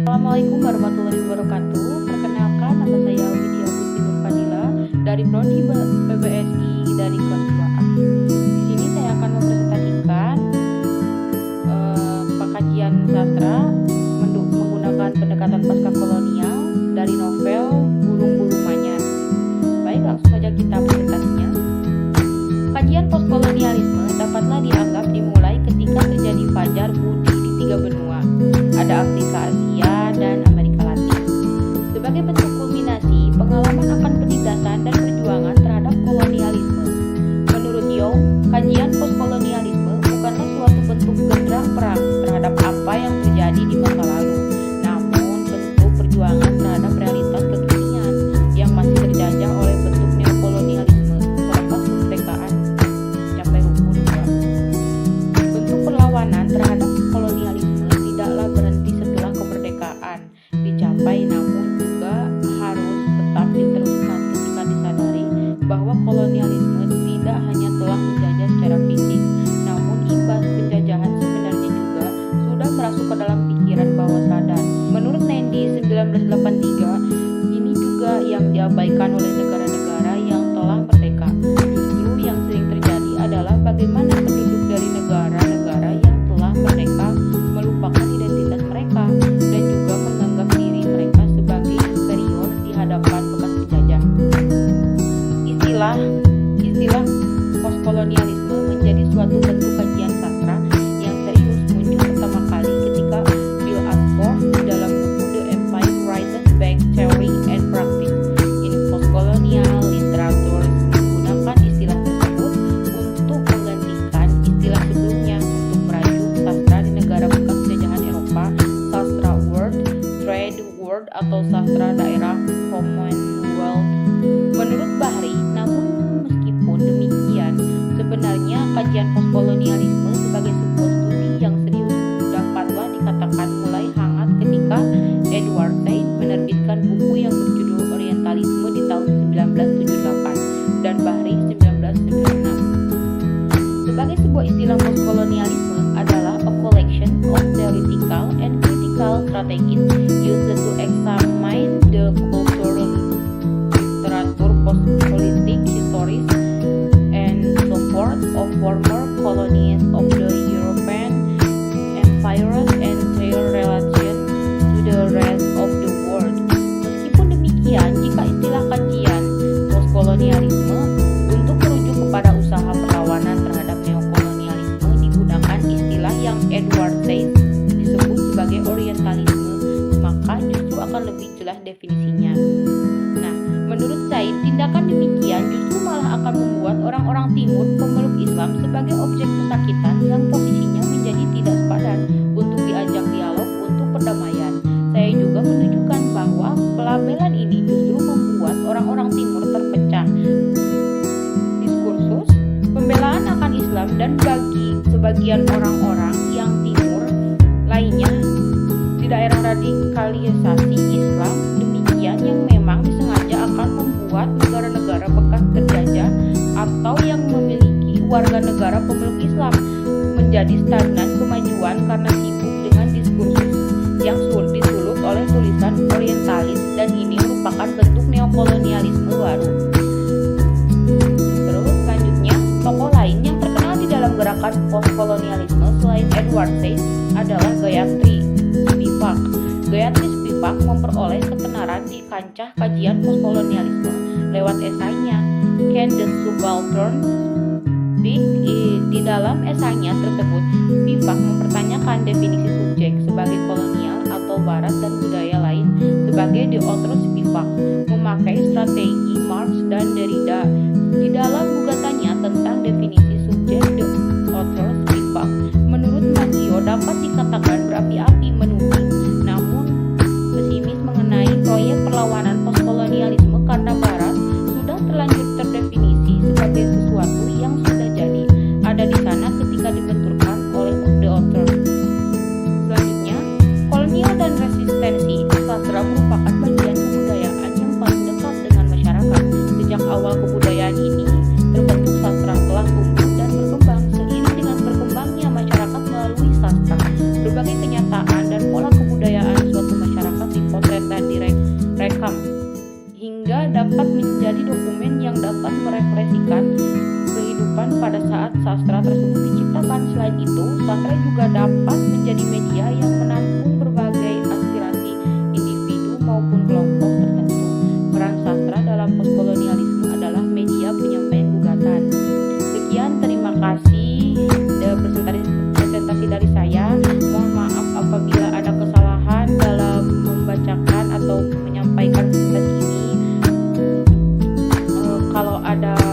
Assalamualaikum warahmatullahi wabarakatuh. Perkenalkan, nama saya Widya Putri Nurfadila dari Prodi PBSI dari kelas 2A. Di sini saya akan mempresentasikan pengkajian sastra menggunakan pendekatan pasca kolonial dari novel Burung-Burung Manyar. Baik, langsung saja kita presentasinya. Kajian postkolonialisme dapatlah dianggap dimulai ketika terjadi fajar budi di 3 benua. Ada Afrika, Asia, dan Amerika Latin. Sebagai bentuk kulminasi pengalaman akan penindasan dan perjuangan terhadap kolonialisme. Menurut Young, kajian postkolonialisme bukanlah suatu bentuk genderang perang terhadap apa yang terjadi di masa lalu, namun bentuk perjuangan terhadap realitas kekinian yang masih terjajah oleh bentuk neokolonialisme selepas kemerdekaan mencapai rukun 2. Bentuk perlawanan terhadap kolonialisme tidaklah berhenti setelah kemerdekaan dicapai, namun juga harus tetap diteruskan ketika disadari bahwa kolonialisme tidak hanya telah menjajah secara fisik, namun imbas penjajahan sebenarnya juga sudah merasuk ke dalam pikiran bawah sadar. Menurut Nandy 1983, ini juga yang diabaikan oleh negara-negara yang telah merdeka. Justru yang sering terjadi adalah bagaimana penduduk dari negara-negara yang telah merdeka melupakan identitas mereka dan juga menganggap diri mereka sebagai inferior di hadapan bekas penjajah. Istilah postkolonialisme menjadi suatu bentuk kajian sastra yang serius muncul pertama kali ketika Bill Ashford dalam buku The Empire Rises Back Theory and Practice in Postcolonial Literature menggunakan istilah tersebut untuk menggantikan istilah sebelumnya untuk merajuk sastra di negara bekas penjajahan Eropa, sastra World Trade World atau sastra daerah Commonwealth. Menurut Bahri, namun meskipun demikian, sebenarnya kajian postkolonialisme sebagai sebuah studi yang serius dapatlah dikatakan mulai hangat ketika Edward Said menerbitkan buku yang berjudul Orientalisme di tahun 1978 dan Bahri 1996. Sebagai sebuah istilah postkolonialisme adalah a collection of theoretical and critical strategies used to examine the cultural literature, post-politic histories, and so forth of former colonies of the European empires and their relation to the rest of the world. Meskipun demikian, jika istilah kajian postkolonialisme untuk merujuk kepada usaha perlawanan terhadap neokolonialisme digunakan istilah yang Edward Said disebut sebagai orientalisme, maka justru akan lebih jelas definisinya. Nah, menurut Said, tindakan demikian justru malah akan membuat orang-orang timur pemeluk Islam sebagai objek pesakitan yang posisinya menjadi tidak sepadan untuk diajak dialog untuk perdamaian. Saya juga menunjukkan bahwa pelabelan ini justru membuat orang-orang timur terpecah. Diskursus pembelaan akan Islam dan bagi sebagian orang-orang yang timur lainnya di daerah radikalisasi Islam demikian yang memang disengaja akan membuat negara-negara bekas terjajah atau yang memiliki warga negara pemeluk Islam menjadi stagnan kemajuan karena sibuk dengan diskursus yang disulut oleh tulisan orientalis, dan ini merupakan bentuk neokolonialisme baru. Terus selanjutnya, tokoh lain yang terkenal di dalam gerakan postkolonialisme selain Edward Said adalah Gayatri Spivak. Gayatri Spivak memperoleh ketenaran di kancah kajian postkolonialisme lewat esainya Can the Subaltern Speak? Di dalam esainya tersebut, Spivak mempertanyakan definisi subjek sebagai kolonial atau barat dan budaya lain sebagai the author Spivak memakai strategi Marx dan Derrida. Di dalam gugatannya tentang definisi subjek, the author Spivak menurut Maggio dapat dikatakan berapi-api menuding, namun pesimis mengenai proyek perlawanan postkolonialisme karena barat sudah terlanjur terdefinisi sebagai sesuatu yang sudah jadi ada di sana ketika dibenturkan oleh the author. Selanjutnya, kolonial dan resistensi sastra merupakan bagian kebudayaan yang paling dekat dengan masyarakat. Sejak awal kebudayaan ini terbentuk, sastra telah tumbuh dan berkembang seiring dengan berkembangnya masyarakat melalui sastra. Berbagai kenyataan sastra tersebut diciptakan. Selain itu, sastra juga dapat menjadi media yang menampung berbagai aspirasi individu maupun kelompok tertentu. Peran sastra dalam postkolonialisme adalah media penyampaian gugatan. Sekian, terima kasih presentasi dari saya. Mohon maaf apabila ada kesalahan dalam membacakan atau menyampaikan presentasi ini. Kalau ada